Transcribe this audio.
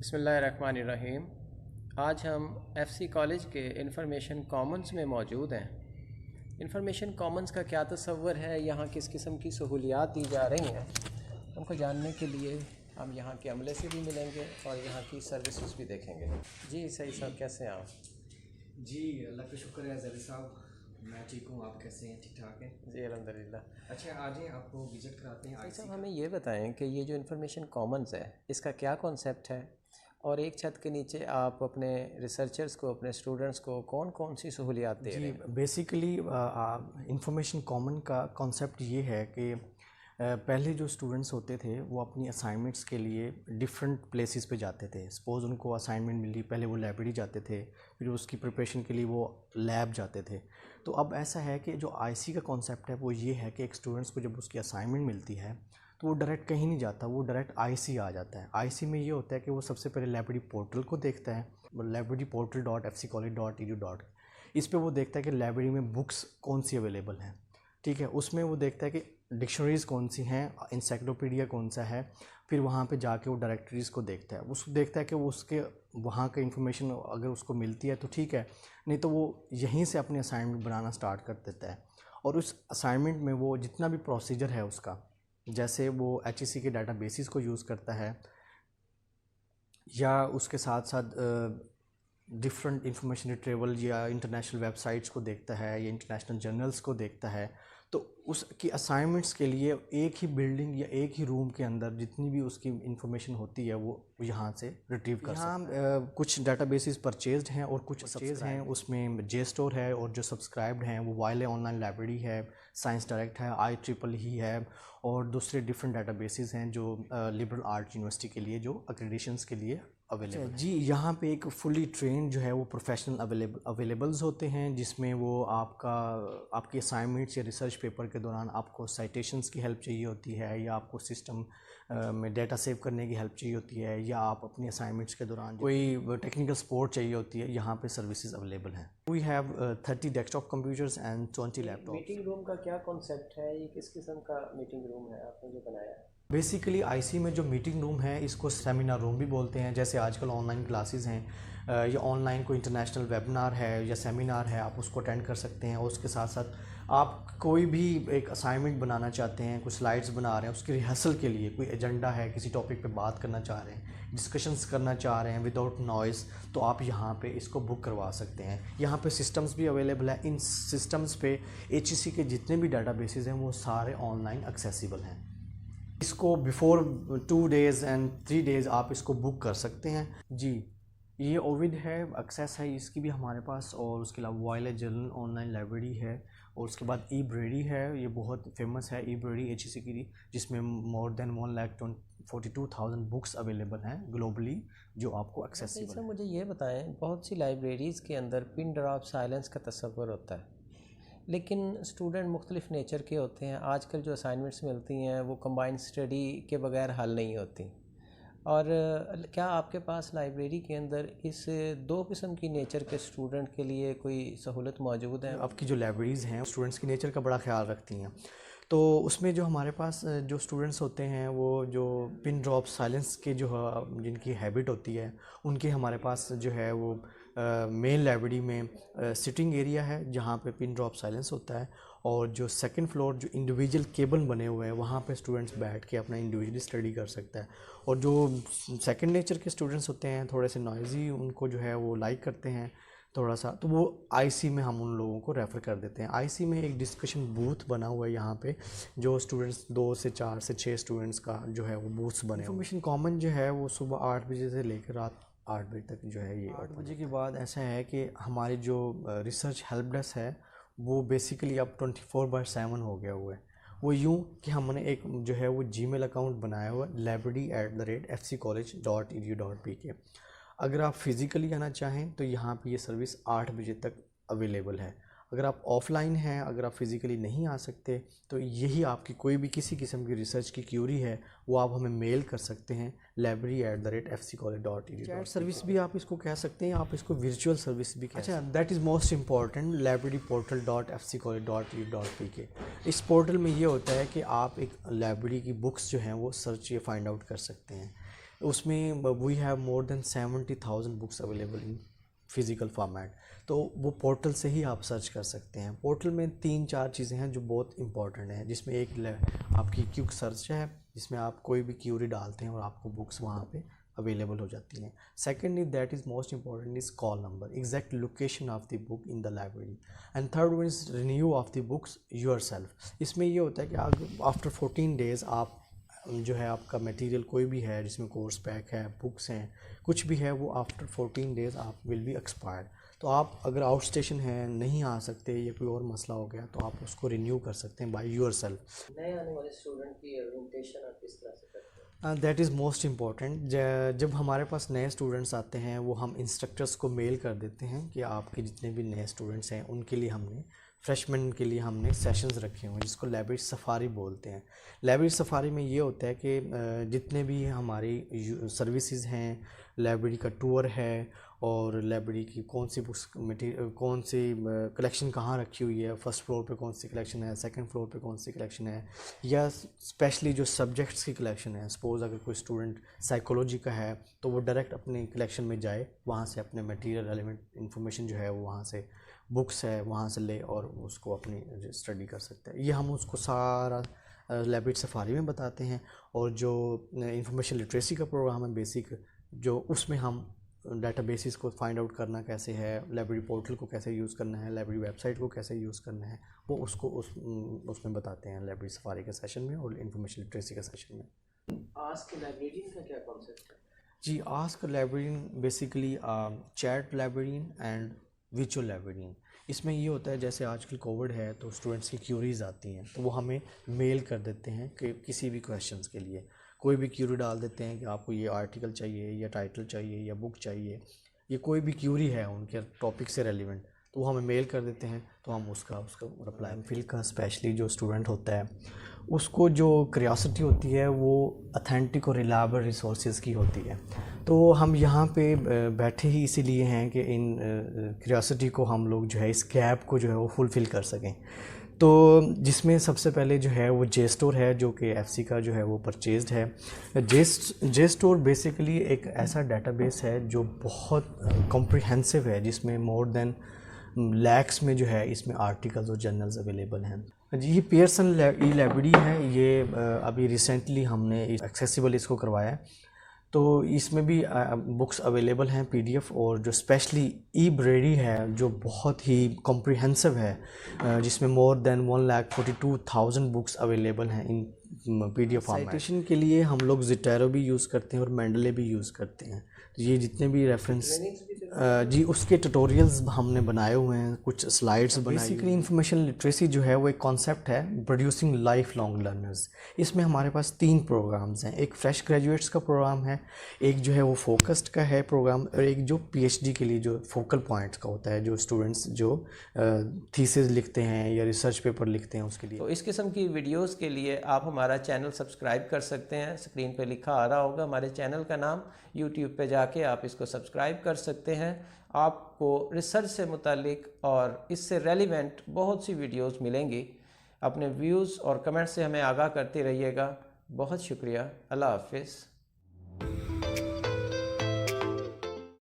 بسم اللہ الرحمن الرحیم۔ آج ہم ایف سی کالج کے انفارمیشن کامنز میں موجود ہیں۔ انفارمیشن کامنز کا کیا تصور ہے، یہاں کس قسم کی سہولیات دی جا رہی ہیں، ان کو جاننے کے لیے ہم یہاں کے عملے سے بھی ملیں گے اور یہاں کی سروسز بھی دیکھیں گے۔ جی سعید صاحب، کیسے ہیں آپ؟ جی اللہ کا شکر ہے زید صاحب، میں ٹھیک ہوں، آپ کیسے ہیں؟ ٹھیک ٹھاک ہیں؟ جی الحمدللہ۔ اچھا آج آپ کو وزٹ کراتے ہیں سعید صاحب، ہمیں یہ بتائیں کہ یہ جو انفارمیشن کامنز ہے اس کا کیا کانسیپٹ ہے، اور ایک چھت کے نیچے آپ اپنے ریسرچرز کو، اپنے اسٹوڈنٹس کو کون کون سی سہولیات دے رہے ہیں؟ جی بیسیکلی انفارمیشن کامن کا کانسیپٹ یہ ہے کہ پہلے جو اسٹوڈنٹس ہوتے تھے وہ اپنی اسائنمنٹس کے لیے ڈفرینٹ پلیسز پہ جاتے تھے۔ سپوز ان کو اسائنمنٹ ملی، پہلے وہ لائبریری جاتے تھے، پھر اس کی پریپریشن کے لیے وہ لیب جاتے تھے۔ تو اب ایسا ہے کہ جو آئی سی کا کانسیپٹ ہے وہ یہ ہے کہ ایک اسٹوڈنٹس کو جب اس کی اسائنمنٹ ملتی ہے تو وہ ڈائریکٹ کہیں نہیں جاتا، وہ ڈائریکٹ آئی سی آ جاتا ہے۔ آئی سی میں یہ ہوتا ہے کہ وہ سب سے پہلے لائبریری پورٹل کو دیکھتا ہے، libraryportal.fccollege.edu. اس پہ وہ دیکھتا ہے کہ لائبریری میں بکس کون سی اویلیبل ہیں، ٹھیک ہے۔ اس میں وہ دیکھتا ہے کہ ڈکشنریز کون سی ہیں، انسائکلوپیڈیا کون سا ہے، پھر وہاں پہ جا کے وہ ڈائریکٹریز کو دیکھتا ہے، اس کو دیکھتا ہے کہ وہ اس کے وہاں کا انفارمیشن اگر اس کو ملتی ہے تو ٹھیک ہے، نہیں تو وہ یہیں سے اپنی اسائنمنٹ بنانا سٹارٹ کر دیتا ہے۔ اور اس اسائنمنٹ میں وہ جتنا بھی پروسیجر ہے اس کا، جیسے وہ ایچ ای سی کے ڈیٹا بیسز کو یوز کرتا ہے یا اس کے ساتھ ساتھ ڈفرینٹ انفارمیشن ریٹریول یا انٹرنیشنل ویب سائٹس کو دیکھتا ہے یا انٹرنیشنل جرنلز کو دیکھتا ہے، تو اس کی اسائنمنٹس کے لیے ایک ہی بلڈنگ یا ایک ہی روم کے اندر جتنی بھی اس کی انفارمیشن ہوتی ہے وہ یہاں سے ریٹریو کر سکتا ہے۔ کچھ ڈیٹا بیسز پرچیزڈ ہیں اور کچھ پرچیز ہیں، اس میں جے اسٹور ہے، اور جو سبسکرائبڈ ہیں وہ وائلے آن لائن لائبریری ہے، سائنس ڈائریکٹ ہے، IEEE ہے، اور دوسرے ڈفرینٹ ڈیٹا بیسز ہیں جو لبرل آرٹ یونیورسٹی کے لیے جو اکریڈیشنس کے لیے اویلیبل۔ جی یہاں پہ ایک فلی ٹرینڈ جو ہے وہ پروفیشنل اویلیبلز ہوتے ہیں، جس میں وہ آپ کی اسائنمنٹس یا ریسرچ پیپر کے دوران آپ کو سائٹیشنز کی ہیلپ چاہیے ہوتی ہے، یا آپ کو سسٹم میں ڈیٹا سیو کرنے کی ہیلپ چاہیے ہوتی ہے، یا آپ اپنی اسائنمنٹس کے دوران کوئی ٹیکنیکل سپورٹ چاہیے ہوتی ہے، یہاں پہ سروسز اویلیبل ہیں۔ We have 30 desktop computers and 20 laptops. Meeting room کا کیا کانسیپٹ ہے، یہ کس قسم کا میٹنگ روم ہے آپ نے جو بنایا ہے؟ بیسیکلی آئی سی میں جو میٹنگ روم ہے اس کو سیمینار روم بھی بولتے ہیں، جیسے آج کل آن لائن کلاسز ہیں یا آن لائن کوئی انٹرنیشنل ویبنار ہے یا سیمینار ہے، آپ اس کو اٹینڈ کر سکتے ہیں، اور اس کے ساتھ ساتھ آپ کوئی بھی ایک اسائنمنٹ بنانا چاہتے ہیں، کچھ سلائڈز بنا رہے ہیں، اس کی ریہرسل کے لیے کوئی ایجنڈا ہے، کسی ٹاپک پہ بات کرنا چاہ رہے ہیں، ڈسکشنز کرنا چاہ رہے ہیں وداؤٹ نوائز، تو آپ یہاں پہ اس کو بک کروا سکتے ہیں۔ یہاں پہ سسٹمز بھی اویلیبل ہیں، ان سسٹمز پہ ایچ ای سی کے جتنے بھی ڈیٹا بیسز ہیں وہ سارے آن لائن ایکسیسیبل ہیں۔ اس کو بیفور 2 days اینڈ 3 days آپ اس کو بک کر سکتے ہیں۔ جی یہ اووڈ ہے، ایکسیس ہے اس کی بھی ہمارے پاس، اور اس کے علاوہ وائلے جرنل آن لائن لائبریری ہے، اور اس کے بعد ای بریڈی ہے، یہ بہت فیمس ہے ای بریڈی ایچ ای سی کی، جس میں مور دین 1,42,000 بکس اویلیبل ہیں گلوبلی جو آپ کو ایکسیسیبل ہیں۔ مجھے یہ بتائیں، بہت سی لائبریریز کے اندر پن ڈراپ سائلنس کا تصور ہوتا ہے، لیکن اسٹوڈنٹ مختلف نیچر کے ہوتے ہیں۔ آج کل جو اسائنمنٹس ملتی ہیں وہ کمبائنڈ اسٹڈی کے بغیر حل نہیں ہوتی، اور کیا آپ کے پاس لائبریری کے اندر اس 2 قسم کی نیچر کے اسٹوڈنٹ کے لیے کوئی سہولت موجود ہے؟ آپ کی جو لائبریریز ہیں اسٹوڈنٹس کی نیچر کا بڑا خیال رکھتی ہیں، تو اس میں جو ہمارے پاس جو اسٹوڈنٹس ہوتے ہیں وہ جو پن ڈراپ سائلنس کے جو جن کی ہیبٹ ہوتی ہے، ان کے ہمارے پاس جو ہے وہ مین لائبریری میں سٹنگ ایریا ہے جہاں پہ پن ڈراپ سائلنس ہوتا ہے، اور جو سیکنڈ فلور جو انڈیویجول کیبن بنے ہوئے ہیں وہاں پہ اسٹوڈنٹس بیٹھ کے اپنا انڈیویجلی اسٹڈی کر سکتا ہے۔ اور جو سیکنڈ نیچر کے اسٹوڈنٹس ہوتے ہیں تھوڑے سے نوائزی، ان کو جو ہے وہ لائک کرتے ہیں تھوڑا سا، تو وہ آئی سی میں ہم ان لوگوں کو ریفر کر دیتے ہیں۔ آئی سی میں ایک ڈسکشن بوتھ بنا ہوا ہے یہاں پہ، جو اسٹوڈنٹس 2 سے 4 سے 6 اسٹوڈنٹس کا جو ہے وہ بوتھس بنے ہوئے ہیں۔ انفارمیشن کامن جو ہے وہ صبح 8 بجے سے لے کر رات 8 بجے تک جو ہے یہ 8 بجے کے بعد ایسا ہے کہ ہماری جو ریسرچ ہیلپ ڈیسک ہے وہ بیسیکلی اب 24/7 ہو گیا ہوا ہے۔ وہ یوں کہ ہم نے ایک جو ہے وہ جی میل اکاؤنٹ بنایا ہوا ہے library@fccollege.edu.pk۔ اگر آپ فزیکلی آنا چاہیں تو یہاں پہ یہ سروس 8 بجے تک اویلیبل ہے۔ اگر آپ آف لائن ہیں، اگر آپ فزیکلی نہیں آ سکتے تو یہی آپ کی کوئی بھی کسی قسم کی ریسرچ کی کیوری ہے وہ آپ ہمیں میل کر سکتے ہیں library@fccollege.edu. چیٹ سروس بھی آپ اس کو کہہ سکتے ہیں، آپ اس کو ورچوئل سروس بھی کہہ سکتے ہیں۔ That is most important, libraryportal.fccollege.edu.pk۔ اس پورٹل میں یہ ہوتا ہے کہ آپ ایک لائبریری کی بکس جو ہیں وہ سرچ یا فائنڈ آؤٹ کر سکتے ہیں۔ اس میں we have more than 70,000 books available in physical format. تو وہ پورٹل سے ہی آپ سرچ کر سکتے ہیں. پورٹل میں 3-4 چیزیں ہیں جو بہت امپورٹنٹ ہیں, جس میں ایک آپ کی کیوک سرچ ہے, جس میں آپ کوئی بھی کیوری ڈالتے ہیں اور آپ کو بکس وہاں پہ اویلیبل ہو جاتی ہیں. Secondly that is most important is call number, exact location of the book in the library. And third one is renew of the books yourself. اس میں یہ ہوتا ہے کہ آفٹر 14 days آپ جو ہے آپ کا میٹیریل کوئی بھی ہے جس میں کورس پیک ہے, بکس ہیں, کچھ بھی ہے, وہ آفٹر 14 days آپ ول بی ایکسپائرڈ. تو آپ اگر آؤٹ اسٹیشن ہیں, نہیں آ سکتے یا کوئی اور مسئلہ ہو گیا, تو آپ اس کو رینیو کر سکتے ہیں بائی یور سیلف. نئے آنے والے اسٹوڈنٹ کی اورینٹیشن آپ کس طرح سے کرتے ہیں؟ That is most important. جب ہمارے پاس نئے اسٹوڈنٹس آتے ہیں, وہ ہم انسٹرکٹرس کو میل کر دیتے ہیں کہ آپ کے جتنے بھی نئے اسٹوڈنٹس ہیں ان کے لیے ہم نے فریشمن کے لیے ہم نے سیشنز رکھے ہوئے ہیں, جس کو لائبریری سفاری بولتے ہیں. لائبریری سفاری میں یہ ہوتا ہے کہ جتنے بھی ہماری سروسز ہیں, لائبریری کا ٹور ہے, اور لائبریری کی کون سی بکس کون سی کلیکشن کہاں رکھی ہوئی ہے, فرسٹ فلور پہ کون سی کلیکشن ہے, سیکنڈ فلور پہ کون سی کلیکشن ہے, یا اسپیشلی جو سبجیکٹس کی کلیکشن ہے. سپوز اگر کوئی اسٹوڈنٹ سائیکولوجی کا ہے تو وہ ڈائریکٹ اپنی کلیکشن میں جائے, وہاں سے اپنے میٹیریل ریلیونٹ انفارمیشن جو ہے وہ وہاں سے بکس ہے وہاں سے لے اور اس کو اپنی اسٹڈی کر سکتے ہیں. یہ ہم اس کو سارا لائبریری سفاری میں بتاتے ہیں. اور جو انفارمیشن لٹریسی کا پروگرام ہے بیسک, جو اس میں ہم ڈیٹا بیسز کو فائنڈ آؤٹ کرنا کیسے ہے, لائبریری پورٹل کو کیسے یوز کرنا ہے, لائبریری ویب سائٹ کو کیسے یوز کرنا ہے, وہ اس کو اس میں بتاتے ہیں لائبریری سفاری کے سیشن میں اور انفارمیشن لٹریسی کے سیشن میں. آسک لائبریرین کا کیا کانسیپٹ ہے؟ جی, ask librarian basically chat librarian and virtual librarian. اس میں یہ ہوتا ہے جیسے آج کل کووڈ ہے تو اسٹوڈنٹس کی کیوریز آتی ہیں, تو وہ ہمیں میل کر دیتے ہیں کہ کسی بھی کویشچنس کے لیے کوئی بھی کیوری ڈال دیتے ہیں کہ آپ کو یہ آرٹیکل چاہیے یا ٹائٹل چاہیے یا بک چاہیے, یہ کوئی بھی کیوری ہے ان کے ٹاپک سے ریلیونٹ, تو وہ ہمیں میل کر دیتے ہیں, تو ہم اس کا رپلائی فل کا. اسپیشلی جو اسٹوڈنٹ ہوتا ہے اس کو جو کریاسٹی ہوتی ہے وہ اتھینٹک اور ریلائبل ریسورسز کی ہوتی ہے. تو ہم یہاں پہ بیٹھے ہی اسی لیے ہیں کہ ان کریاسٹی کو ہم لوگ جو ہے اس گیپ کو جو ہے وہ فلفل کر سکیں. تو جس میں سب سے پہلے جو ہے وہ جے اسٹور ہے, جو کہ ایف سی کا جو ہے وہ پرچیزڈ ہے. جے اسٹور بیسیکلی ایک ایسا ڈیٹا بیس ہے جو بہت کمپریہنسو ہے, جس میں مور دین لیکس میں جو ہے اس میں آرٹیکلز اور جرنلز اویلیبل ہیں. جی, یہ پیئرسن ای لائبریری ہے, یہ ابھی ریسنٹلی ہم نے ایکسیسیبل اس کو کروایا ہے. تو اس میں بھی بکس اویلیبل ہیں پی ڈی ایف, اور جو اسپیشلی ای بریری ہے جو بہت ہی کمپریہنسو ہے, جس میں مور دین 1,42,000 بکس اویلیبل ہیں in P D F format. Citation کے لیے ہم لوگ زیٹیرو بھی یوز کرتے ہیں اور مینڈلے بھی یوز کرتے ہیں. یہ جتنے بھی ریفرنس جی اس کے ٹیٹوریلز ہم نے بنائے ہوئے ہیں, کچھ سلائڈس بنائی. بیسیکلی انفارمیشن لٹریسی جو ہے وہ ایک کانسیپٹ ہے پروڈیوسنگ لائف لانگ لرنرز. اس میں ہمارے پاس 3 پروگرامز ہیں. ایک فریش گریجویٹس کا پروگرام ہے, ایک جو ہے وہ فوکسڈ کا ہے پروگرام, اور ایک جو پی ایچ ڈی کے لیے جو فوکل پوائنٹس کا ہوتا ہے, جو اسٹوڈنٹس جو تھیسز لکھتے ہیں یا ریسرچ پیپر لکھتے ہیں اس کے لیے. تو اس قسم کی ویڈیوز کے لیے آپ ہمارا چینل سبسکرائب کر سکتے ہیں. اسکرین پہ لکھا آ رہا ہوگا ہمارے چینل کا نام. یوٹیوب پہ جا کے آپ اس کو سبسکرائب کر سکتے ہیں. آپ کو ریسرچ سے متعلق اور اس سے ریلیونٹ بہت سی ویڈیوز ملیں گی. اپنے ویوز اور کمنٹ سے ہمیں آگاہ کرتے رہیے گا. بہت شکریہ. اللہ حافظ.